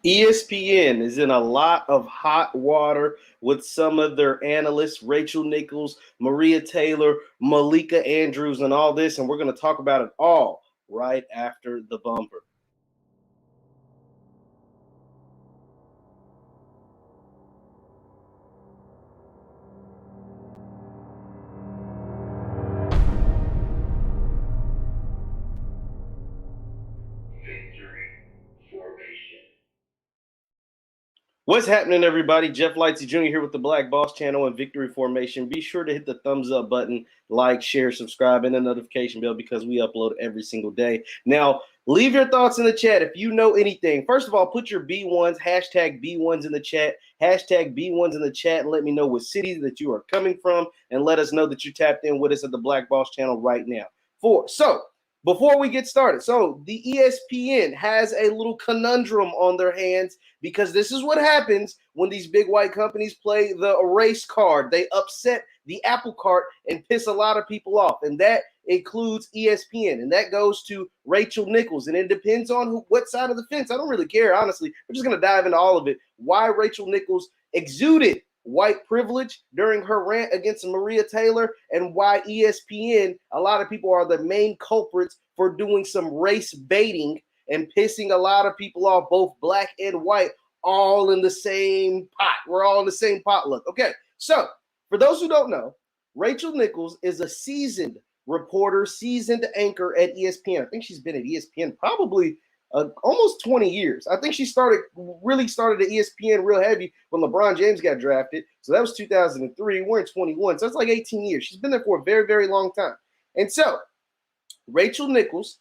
ESPN is in a lot of hot water with some of their analysts, Rachel Nichols, Maria Taylor, Malika Andrews, and all this. And we're going to talk about it all right after the bumper. What's happening, everybody? Jeff Lightsey Jr. here with the Black Boss Channel and Victory Formation. Be sure to hit the thumbs up button, like, share, subscribe, and the notification bell because we upload every single day. Now, leave your thoughts in the chat if you know anything. First of all, put your B1s, hashtag B1s in the chat, hashtag B1s in the chat, and let me know what city that you are coming from, and let us know that you tapped in with us at the Black Boss Channel right now. Before we get started, so the ESPN has a little conundrum on their hands because this is what happens when these big white companies play the erase card. They upset the apple cart and piss a lot of people off, and that includes ESPN, and that goes to Rachel Nichols, and it depends on what side of the fence. I don't really care, honestly. We're just going to dive into all of it. Why Rachel Nichols exuded white privilege during her rant against Maria Taylor, and why ESPN, a lot of people are the main culprits for doing some race baiting and pissing a lot of people off, both black and white, all in the same pot. We're all in the same potluck. Okay, so for those who don't know, Rachel Nichols is a seasoned reporter, seasoned anchor at ESPN. I think she's been at ESPN probably almost 20 years. I think she really started at ESPN real heavy when LeBron James got drafted. So that was 2003. We're in 21. So that's like 18 years. She's been there for a very, very long time. And so Rachel Nichols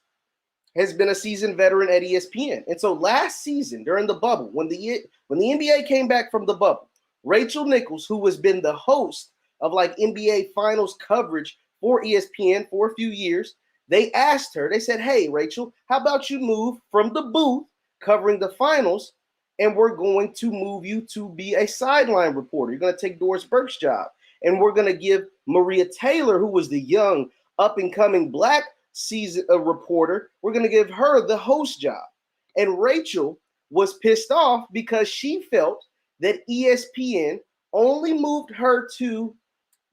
has been a seasoned veteran at ESPN. And so last season during the bubble, when the NBA came back from the bubble, Rachel Nichols, who has been the host of like NBA finals coverage for ESPN for a few years, they asked her, they said, hey, Rachel, how about you move from the booth covering the finals, and we're going to move you to be a sideline reporter. You're going to take Doris Burke's job. And we're going to give Maria Taylor, who was the young, up-and-coming black season reporter, we're going to give her the host job. And Rachel was pissed off because she felt that ESPN only moved her to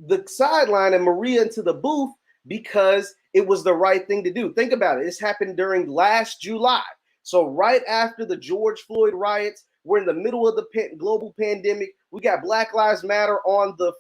the sideline and Maria into the booth because it was the right thing to do. Think about it. This happened during last July. So right after the George Floyd riots, we're in the middle of the global pandemic. We got Black Lives Matter on the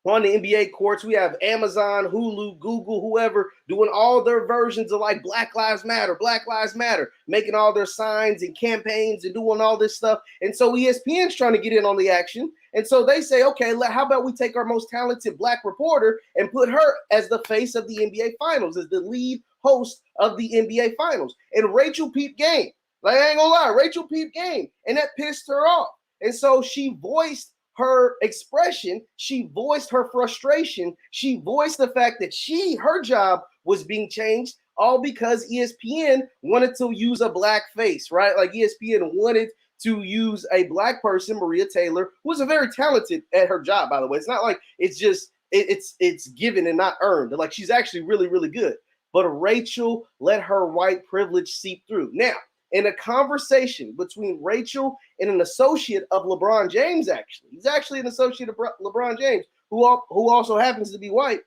NBA courts. We have Amazon, Hulu, Google, whoever doing all their versions of like Black Lives Matter, making all their signs and campaigns and doing all this stuff. And so ESPN's trying to get in on the action. And so they say, okay, how about we take our most talented black reporter and put her as the face of the NBA Finals, as the lead host of the NBA Finals. And Rachel peeped game. Like, I ain't gonna lie, Rachel peeped game. And that pissed her off. And so she voiced her expression, she voiced her frustration, she voiced the fact that her job was being changed, all because ESPN wanted to use a black face, right? Like ESPN wanted to use a black person, Maria Taylor, who was a very talented at her job, by the way. It's not like it's just it's given and not earned. Like she's actually really, really good. But Rachel let her white privilege seep through. Now, in a conversation between Rachel and an associate of LeBron James, he's actually an associate of LeBron James, who also happens to be white.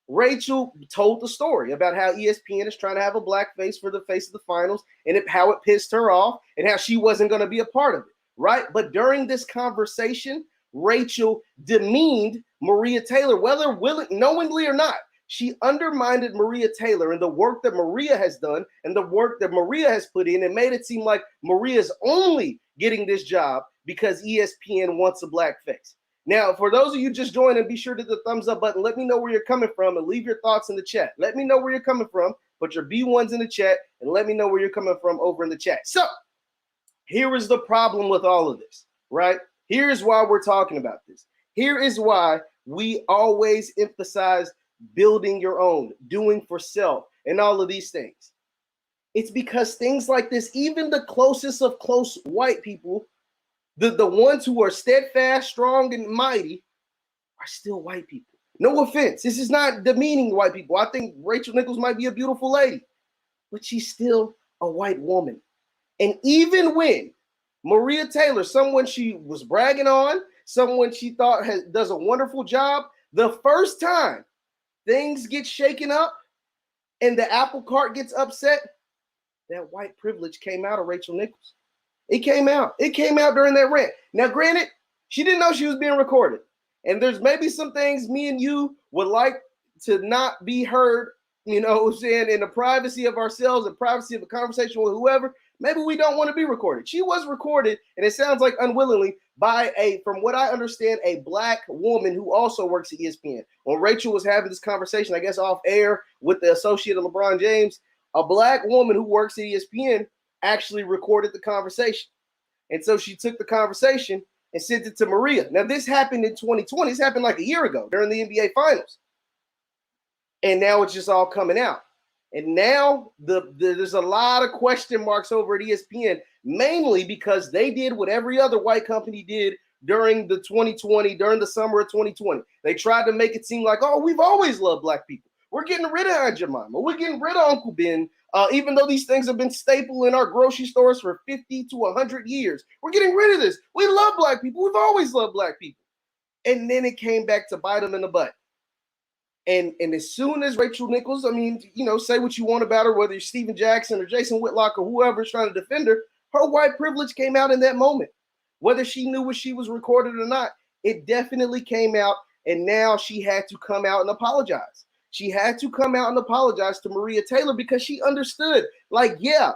Rachel told the story about how ESPN is trying to have a black face for the face of the finals, and how it pissed her off, and how she wasn't going to be a part of it, right? But during this conversation, Rachel demeaned Maria Taylor, whether knowingly or not. She undermined Maria Taylor and the work that Maria has done and the work that Maria has put in, and made it seem like Maria's only getting this job because ESPN wants a black face. Now, for those of you just joining, be sure to hit the thumbs up button. Let me know where you're coming from and leave your thoughts in the chat. Let me know where you're coming from. Put your B1s in the chat and let me know where you're coming from over in the chat. So here is the problem with all of this, right? Here is why we're talking about this. Here is why we always emphasize building your own, doing for self, and all of these things. It's because things like this, even the closest of close white people, the ones who are steadfast, strong, and mighty, are still white people. No offense. This is not demeaning white people. I think Rachel Nichols might be a beautiful lady, but she's still a white woman. And even when Maria Taylor, someone she was bragging on, someone she thought does a wonderful job, the first time things get shaken up and the apple cart gets upset, that white privilege came out of Rachel Nichols. It came out. It came out during that rant. Now, granted, she didn't know she was being recorded. And there's maybe some things me and you would like to not be heard, you know what I'm saying, in the privacy of ourselves, the privacy of a conversation with whoever. Maybe we don't want to be recorded. She was recorded, and it sounds like unwillingly, by from what I understand, a black woman who also works at ESPN. When Rachel was having this conversation, I guess off air with the associate of LeBron James, a black woman who works at ESPN actually recorded the conversation. And so she took the conversation and sent it to Maria. Now, this happened in 2020. This happened like a year ago during the NBA Finals. And now it's just all coming out. And now there's a lot of question marks over at ESPN, mainly because they did what every other white company did during the 2020, during the summer of 2020. They tried to make it seem like, oh, we've always loved black people. We're getting rid of Aunt Jemima. We're getting rid of Uncle Ben, even though these things have been staple in our grocery stores for 50 to 100 years. We're getting rid of this. We love black people. We've always loved black people. And then it came back to bite them in the butt. And as soon as Rachel Nichols, I mean, you know, say what you want about her, whether you're Steven Jackson or Jason Whitlock or whoever's trying to defend her, her white privilege came out in that moment. Whether she knew what she was recorded or not, it definitely came out. And now she had to come out and apologize. She had to come out and apologize to Maria Taylor because she understood, like, yeah,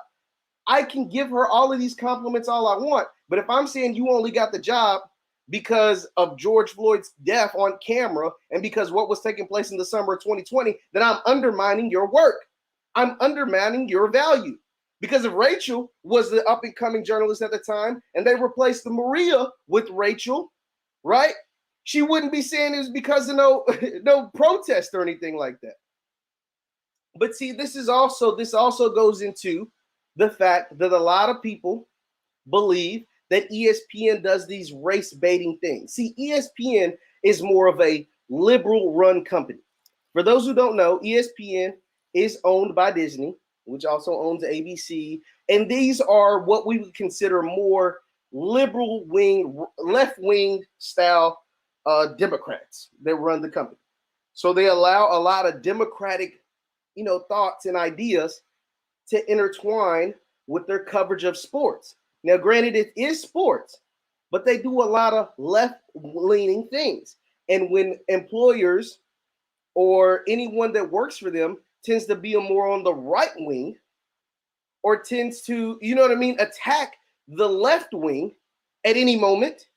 I can give her all of these compliments all I want. But if I'm saying you only got the job because of George Floyd's death on camera and because what was taking place in the summer of 2020, then I'm undermining your work. I'm undermining your value. Because if Rachel was the up-and-coming journalist at the time and they replaced the Maria with Rachel, right? She wouldn't be saying it was because of no protest or anything like that. But see, this also goes into the fact that a lot of people believe that ESPN does these race baiting things. See, ESPN is more of a liberal run company. For those who don't know, ESPN is owned by Disney, which also owns ABC. And these are what we would consider more liberal wing, left wing style Democrats that run the company. So they allow a lot of democratic, thoughts and ideas to intertwine with their coverage of sports. Now, granted, it is sports, but they do a lot of left-leaning things. And when employers or anyone that works for them tends to be more on the right wing or tends to, attack the left wing at any moment,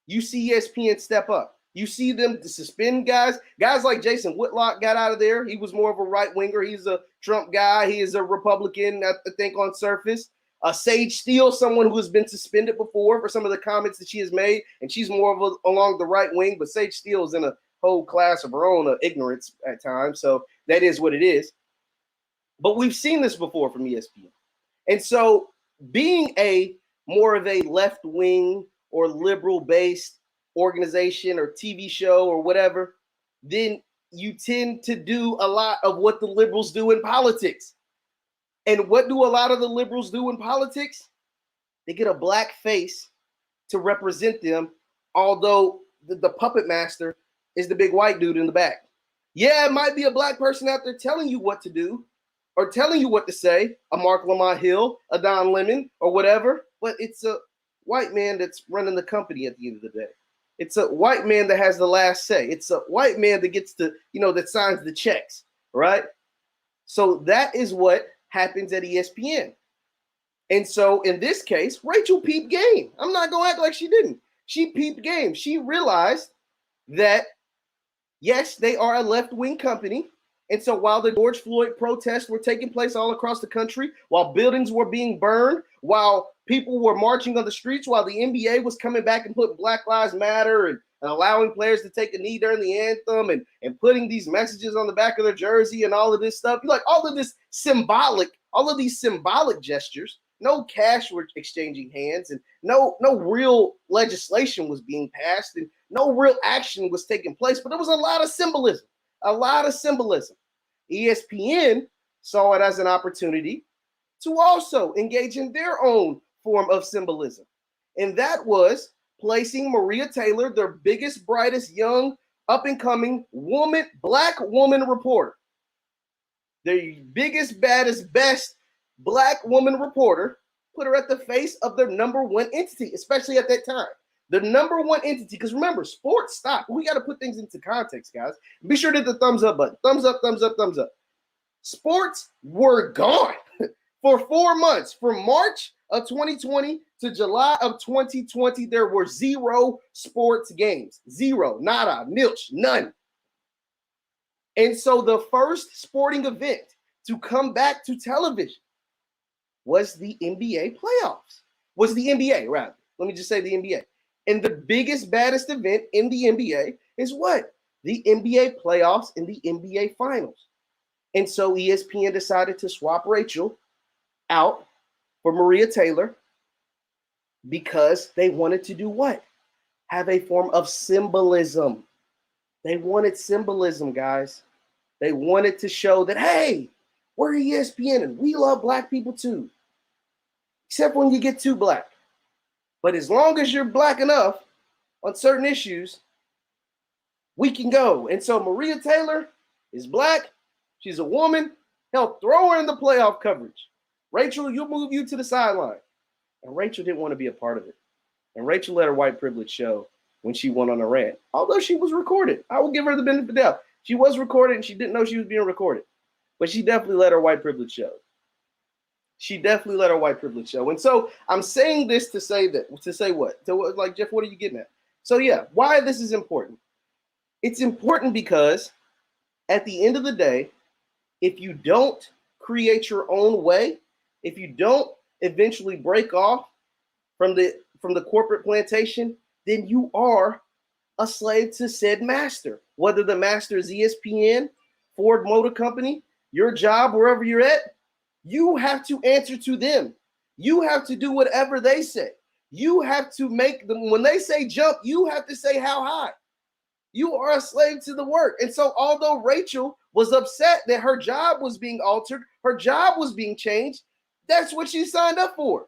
you see ESPN step up. You see them suspend guys. Guys like Jason Whitlock got out of there. He was more of a right winger. He's a Trump guy. He is a Republican, I think, on surface. Sage Steele, someone who has been suspended before for some of the comments that she has made, and she's more of along the right wing. But Sage Steele is in a whole class of her own ignorance at times. So that is what it is. But we've seen this before from ESPN. And so being a more of a left wing or liberal based organization or TV show or whatever, then you tend to do a lot of what the liberals do in politics. And what do a lot of the liberals do in politics? They get a black face to represent them, although the puppet master is the big white dude in the back. Yeah, it might be a black person out there telling you what to do or telling you what to say, a Mark Lamont Hill, a Don Lemon, or whatever, but it's a white man that's running the company at the end of the day. It's a white man that has the last say. It's a white man that gets to, that signs the checks, right? So that is what happens at ESPN. And so in this case, Rachel peeped game. I'm not going to act like she didn't. She peeped game. She realized that, yes, they are a left-wing company. And so while the George Floyd protests were taking place all across the country, while buildings were being burned, while people were marching on the streets, while the NBA was coming back and putting Black Lives Matter and allowing players to take a knee during the anthem and putting these messages on the back of their jersey and all of this stuff, all of this symbolic, all of these symbolic gestures, no cash were exchanging hands and no real legislation was being passed and no real action was taking place, but there was a lot of symbolism. ESPN saw it as an opportunity to also engage in their own form of symbolism. And that was placing Maria Taylor, their biggest, brightest, young, up-and-coming woman, black woman reporter, the biggest, baddest, best black woman reporter, put her at the face of their number one entity, especially at that time. The number one entity, because remember, sports stopped. We got to put things into context, guys. Be sure to hit the thumbs up button. Thumbs up, thumbs up, thumbs up. Sports were gone for 4 months. From March of 2020 to July of 2020, there were 0 sports games. 0, nada, nilch, none. And so the first sporting event to come back to television was the NBA playoffs. Was the NBA, rather. Let me just say the NBA. And the biggest, baddest event in the NBA is what? The NBA playoffs and the NBA finals. And so ESPN decided to swap Rachel out for Maria Taylor because they wanted to do what? Have a form of symbolism. They wanted symbolism, guys. They wanted to show that, hey, we're ESPN and we love black people too. Except when you get too black. But as long as you're black enough on certain issues, we can go. And so Maria Taylor is black. She's a woman. Hell, throw her in the playoff coverage. Rachel, you'll move you to the sideline. And Rachel didn't want to be a part of it. And Rachel let her white privilege show when she went on a rant. Although she was recorded. I will give her the benefit of the doubt. She was recorded and she didn't know she was being recorded. But she definitely let her white privilege show. She definitely let her white privilege show. And so I'm saying this to say that, to say what? Like, Jeff, what are you getting at? So yeah, why this is important. It's important because at the end of the day, if you don't create your own way, if you don't eventually break off from the corporate plantation, then you are a slave to said master. Whether the master is ESPN, Ford Motor Company, your job, wherever you're at, you have to answer to them. You have to do whatever they say. You have to make them, when they say jump, you have to say how high. You are a slave to the work. And so although Rachel was upset that her job was being altered, her job was being changed, that's what she signed up for.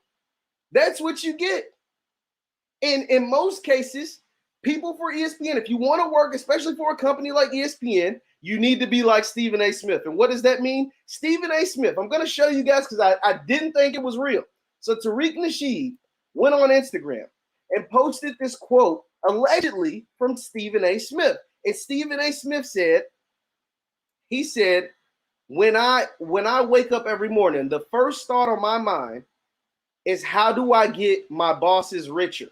That's what you get. And in most cases, people for ESPN, if you want to work, especially for a company like ESPN, you need to be like Stephen A. Smith. And what does that mean? Stephen A. Smith, I'm going to show you guys because I didn't think it was real. So Tariq Nasheed went on Instagram and posted this quote allegedly from Stephen A. Smith. And Stephen A. Smith said, he said, when I wake up every morning, the first thought on my mind is how do I get my bosses richer?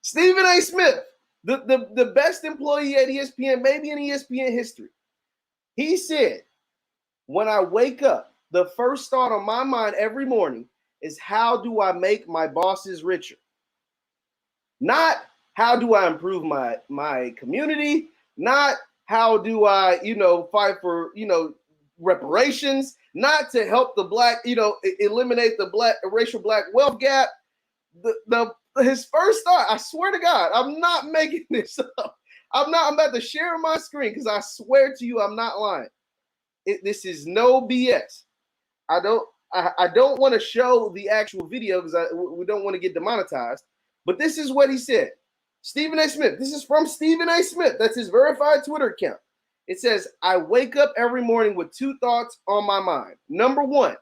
Stephen A. Smith, the best employee at ESPN, maybe in ESPN history. He said, when I wake up, the first thought on my mind every morning is how do I make my bosses richer? Not how do I improve my community, not how do I, fight for, reparations, not to help the black, eliminate the racial black wealth gap. His first thought, I swear to God, I'm not making this up. I'm about to share my screen because I swear to you, I'm not lying. This is no BS. I don't want to show the actual video because we don't want to get demonetized. But this is what he said. Stephen A. Smith. This is from Stephen A. Smith. That's his verified Twitter account. It says, I wake up every morning with 2 thoughts on my mind. Number 1,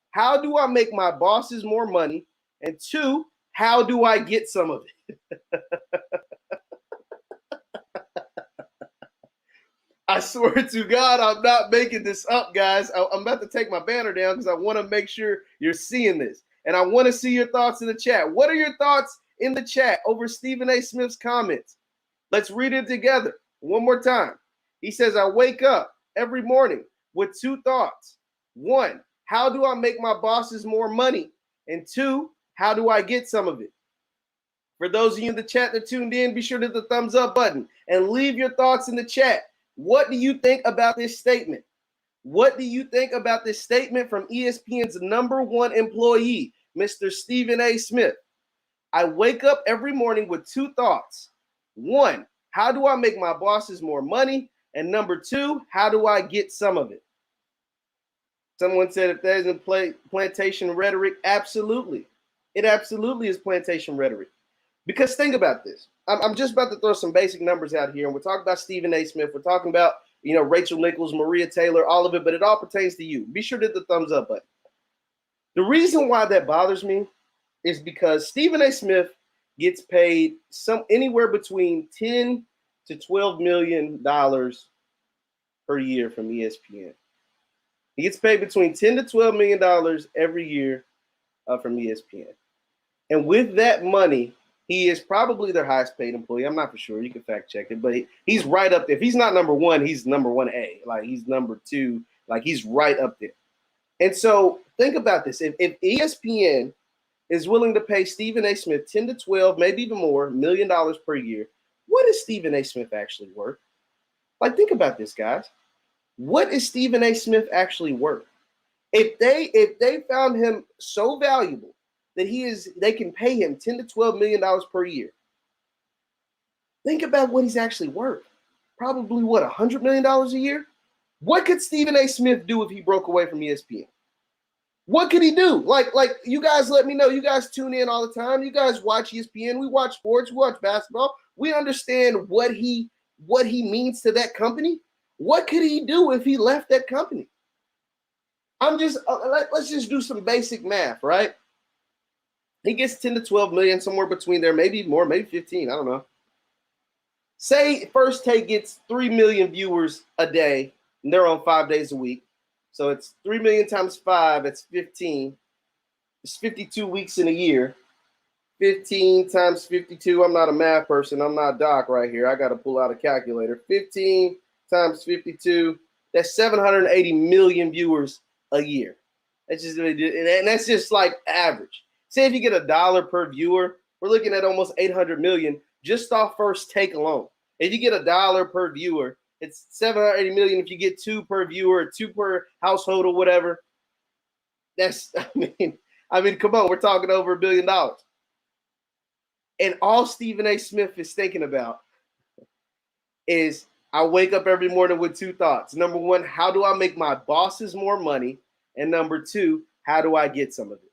how do I make my bosses more money? And 2, how do I get some of it? I swear to God, I'm not making this up, guys. I'm about to take my banner down because I want to make sure you're seeing this. And I want to see your thoughts in the chat. What are your thoughts in the chat over Stephen A. Smith's comments? Let's read it together one more time. He says, I wake up every morning with 2 thoughts. 1, how do I make my bosses more money? And 2, how do I get some of it? For those of you in the chat that tuned in, be sure to hit the thumbs up button and leave your thoughts in the chat. What do you think about this statement? What do you think about this statement from ESPN's number 1 employee, Mr. Stephen A. Smith? I wake up every morning with 2 thoughts. 1, how do I make my bosses more money? And number 2, how do I get some of it? Someone said if that isn't plantation rhetoric, absolutely. It absolutely is plantation rhetoric. Because think about this. I'm just about to throw some basic numbers out here, and we're talking about Stephen A. Smith. We're talking about, Rachel Nichols, Maria Taylor, all of it, but it all pertains to you. Be sure to hit the thumbs up button. The reason why that bothers me is because Stephen A. Smith gets paid anywhere between $10 to $12 million per year from ESPN. He gets paid between $10 to $12 million every year from ESPN. And with that money, he is probably their highest paid employee. I'm not for sure. You can fact check it, but he's right up there. If he's not number one, he's number 1A. Like, he's number two. Like, he's right up there. And so think about this. If ESPN is willing to pay Stephen A. Smith 10 to 12, maybe even more, $1 million per year, what is Stephen A. Smith actually worth? Like, think about this, guys. What is Stephen A. Smith actually worth? If they found him so valuable that they can pay him $10 to $12 million per year, think about what he's actually worth. Probably what, $100 million a year? What could Stephen A. Smith do if he broke away from ESPN? What could he do? Like you guys let me know. You guys tune in all the time. You guys watch ESPN. We watch sports. We watch basketball. We understand what he means to that company. What could he do if he left that company? Let's just do some basic math, right? He gets 10 to 12 million, somewhere between there, maybe more, maybe 15. I don't know. Say First Take gets 3 million viewers a day, and they're on 5 days a week. So it's 3 million times 5, it's 15. It's 52 weeks in a year. 15 times 52, I'm not a math person. I'm not Doc right here. I got to pull out a calculator. 15 times 52, that's 780 million viewers a year. And that's just like average. Say if you get $1 per viewer, we're looking at almost 800 million just off First Take alone. If you get $1 per viewer, it's 780 million. If you get 2 per viewer, 2 per household or whatever, that's, I mean, come on, we're talking over $1 billion. And all Stephen A. Smith is thinking about is, I wake up every morning with 2 thoughts. Number 1, how do I make my bosses more money? And number 2, how do I get some of it?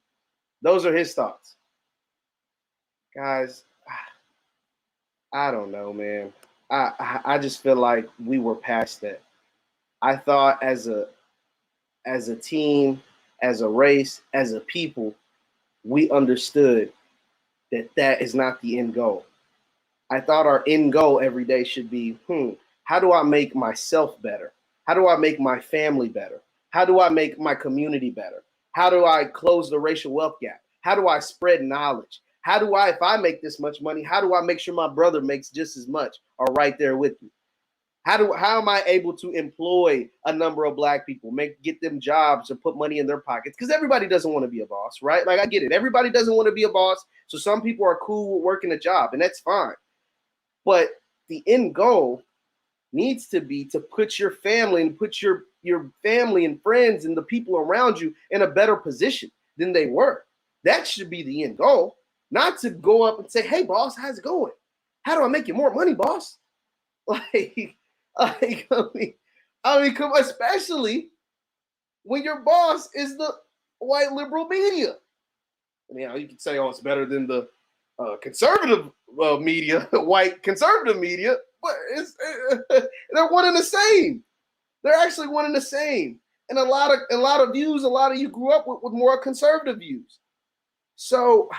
Those are his thoughts. Guys, I don't know, man. I just feel like we were past that. I thought as a team, as a race, as a people, we understood that is not the end goal. I thought our end goal every day should be, how do I make myself better? How do I make my family better? How do I make my community better? How do I close the racial wealth gap? How do I spread knowledge? How do I, if I make this much money, how do I make sure my brother makes just as much or right there with me? How am I able to employ a number of Black people, get them jobs or put money in their pockets? Because everybody doesn't want to be a boss, right? Like, I get it. Everybody doesn't want to be a boss. So some people are cool with working a job, and that's fine. But the end goal needs to be to put your family and put your family and friends and the people around you in a better position than they were. That should be the end goal, not to go up and say, hey, boss, how's it going? How do I make you more money, boss? I mean, come on, especially when your boss is the white liberal media. I mean, you can say, oh, it's better than the conservative media, white conservative media, but they're one and the same. They're actually one and the same. And a lot of views, a lot of you grew up with more conservative views. So,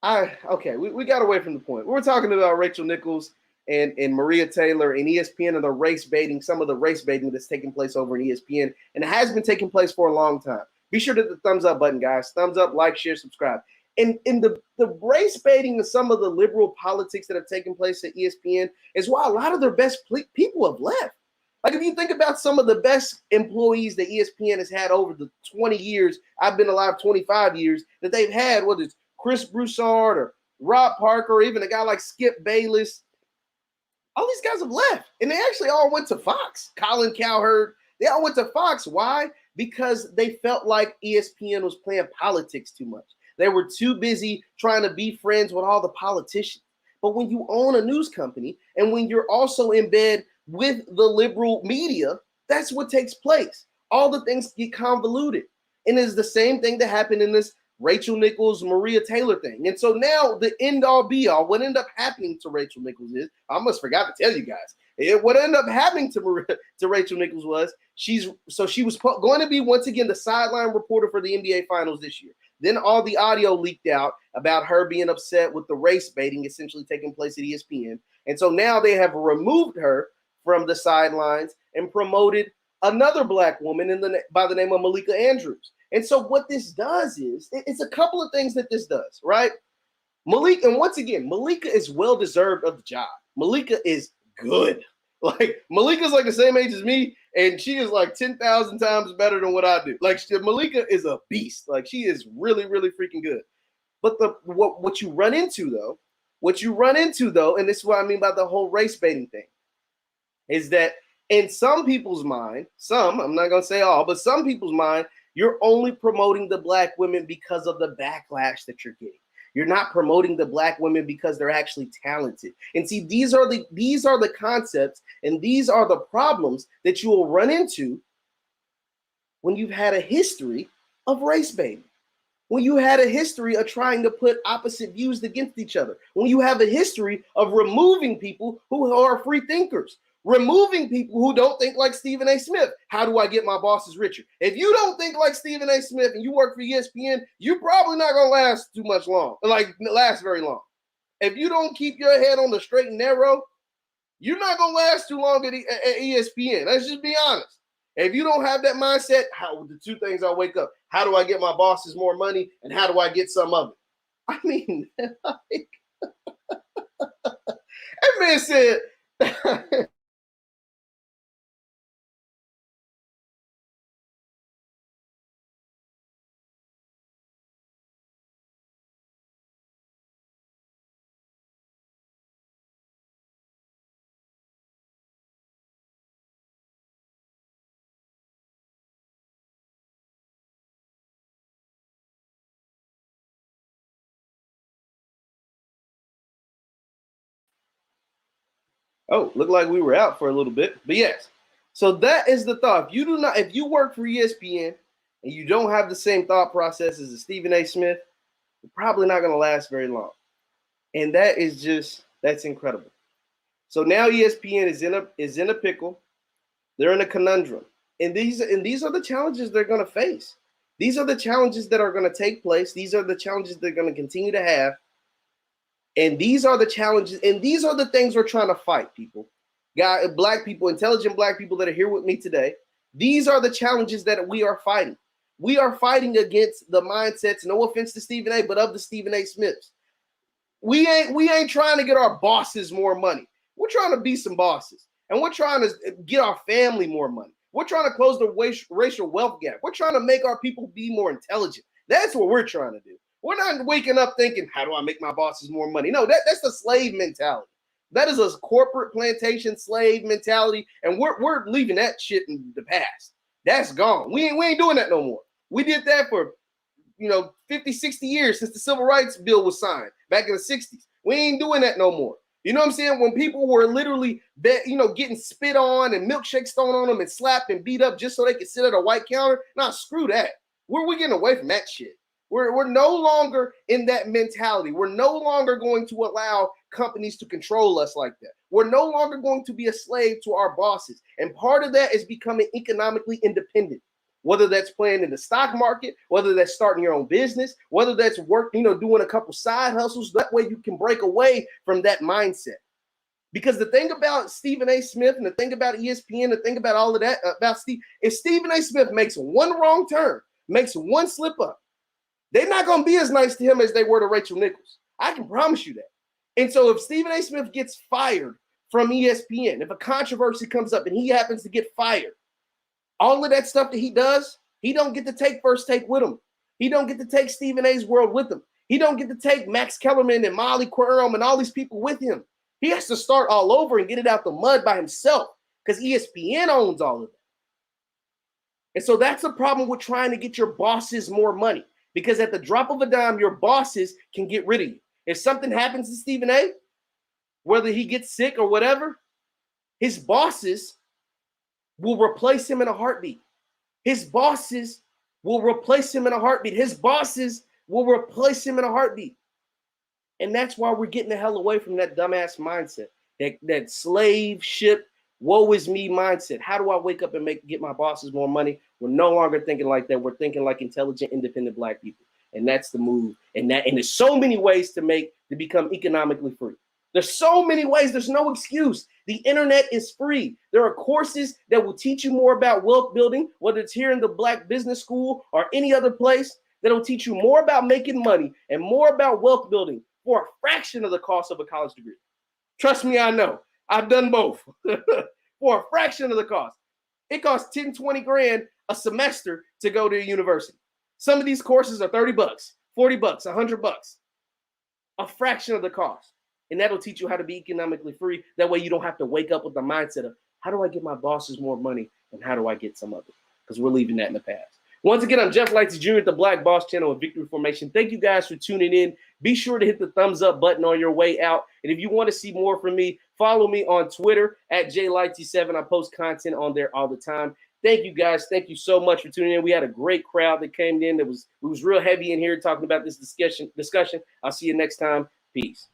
we got away from the point. We were talking about Rachel Nichols and Maria Taylor and ESPN and the race baiting, some of the race baiting that's taking place over in ESPN. And it has been taking place for a long time. Be sure to hit the thumbs up button, guys. Thumbs up, like, share, subscribe. And the race baiting and some of the liberal politics that have taken place at ESPN is why a lot of their best people have left. Like, if you think about some of the best employees that ESPN has had over the 20 years, I've been alive 25 years, that they've had, whether it's Chris Broussard or Rob Parker or even a guy like Skip Bayless, all these guys have left. And they actually all went to Fox. Colin Cowherd, they all went to Fox. Why? Because they felt like ESPN was playing politics too much. They were too busy trying to be friends with all the politicians. But when you own a news company and when you're also in bed with the liberal media, that's what takes place. all the things get convoluted. And it's the same thing that happened in this Rachel Nichols, Maria Taylor thing. And so now the end all be all, what ended up happening to Rachel Nichols is, I almost forgot to tell you guys, what ended up happening to Rachel Nichols was she was going to be once again the sideline reporter for the NBA Finals this year. Then all the audio leaked out about her being upset with the race baiting essentially taking place at ESPN. And so now they have removed her from the sidelines and promoted another black woman by the name of Malika Andrews. And so what this does is, it's a couple of things that this does, right? Malika, and once again, Malika is well-deserved of the job. Malika is good. Like, Malika's like the same age as me, and she is like 10,000 times better than what I do. Like, Malika is a beast. Like, she is really, really freaking good. But what you run into though, and this is what I mean by the whole race baiting thing, is that in some people's mind, I'm not going to say all, but some people's mind, you're only promoting the black women because of the backlash that you're getting. You're not promoting the black women because they're actually talented. And see, these are the concepts and these are the problems that you will run into when you've had a history of race baiting. When you had a history of trying to put opposite views against each other. When you have a history of removing people who are free thinkers. Removing people who don't think like Stephen A. Smith. How do I get my bosses richer? If you don't think like Stephen A. Smith and you work for ESPN, you're probably not going to last last very long. If you don't keep your head on the straight and narrow, you're not going to last too long at ESPN. Let's just be honest. If you don't have that mindset, the two things I wake up, how do I get my bosses more money and how do I get some of it? I mean, like, that man said, oh, looked like we were out for a little bit, but yes. So that is the thought. If you work for ESPN and you don't have the same thought process as Stephen A. Smith, you're probably not going to last very long. And that's incredible. So now ESPN is in a pickle. They're in a conundrum. And these are the challenges they're going to face. These are the challenges that are going to take place. These are the challenges they're going to continue to have. And these are the challenges, and these are the things we're trying to fight, people. Black people, intelligent black people that are here with me today. These are the challenges that we are fighting. We are fighting against the mindsets, no offense to Stephen A., but of the Stephen A. Smiths. We ain't trying to get our bosses more money. We're trying to be some bosses. And we're trying to get our family more money. We're trying to close the racial wealth gap. We're trying to make our people be more intelligent. That's what we're trying to do. We're not waking up thinking, how do I make my bosses more money? No, that's the slave mentality. That is a corporate plantation slave mentality, and we're leaving that shit in the past. That's gone. We ain't doing that no more. We did that for 50, 60 years since the Civil Rights Bill was signed back in the 60s. We ain't doing that no more. You know what I'm saying? When people were literally getting spit on and milkshakes thrown on them and slapped and beat up just so they could sit at a white counter, nah, screw that. We're getting away from that shit. We're no longer in that mentality. We're no longer going to allow companies to control us like that. We're no longer going to be a slave to our bosses. And part of that is becoming economically independent, whether that's playing in the stock market, whether that's starting your own business, whether that's doing a couple side hustles. That way you can break away from that mindset. Because the thing about Stephen A. Smith and the thing about ESPN, the thing about all of that, about Steve, if Stephen A. Smith makes one wrong turn, makes one slip up, they're not going to be as nice to him as they were to Rachel Nichols. I can promise you that. And so if Stephen A. Smith gets fired from ESPN, if a controversy comes up and he happens to get fired, all of that stuff that he does, he don't get to take First Take with him. He don't get to take Stephen A.'s world with him. He don't get to take Max Kellerman and Molly Quorum and all these people with him. He has to start all over and get it out the mud by himself because ESPN owns all of that. And so that's the problem with trying to get your bosses more money. Because at the drop of a dime, your bosses can get rid of you. If something happens to Stephen A., whether he gets sick or whatever, his bosses will replace him in a heartbeat. His bosses will replace him in a heartbeat. His bosses will replace him in a heartbeat. And that's why we're getting the hell away from that dumbass mindset, that slave ship, woe is me mindset. How do I wake up and get my bosses more money? We're no longer thinking like that. We're thinking like intelligent, independent black people. And that's the move. And there's so many ways to become economically free. There's so many ways. There's no excuse. The internet is free. There are courses that will teach you more about wealth building, whether it's here in the Black Business School or any other place, that'll teach you more about making money and more about wealth building for a fraction of the cost of a college degree. Trust me, I know. I've done both. For a fraction of the cost. It costs 10, 20 grand a semester to go to a university. Some of these courses are 30 bucks, 40 bucks, 100 bucks. A fraction of the cost. And that'll teach you how to be economically free. That way you don't have to wake up with the mindset of, how do I get my bosses more money and how do I get some of it? Because we're leaving that in the past. Once again, I'm Jeff Lightsey Jr. at the Black Boss Channel with Victory Formation. Thank you guys for tuning in. Be sure to hit the thumbs up button on your way out. And if you want to see more from me, follow me on Twitter at JLightsey7. I post content on there all the time. Thank you guys. Thank you so much for tuning in. We had a great crowd that came in. It was real heavy in here talking about this discussion. I'll see you next time. Peace.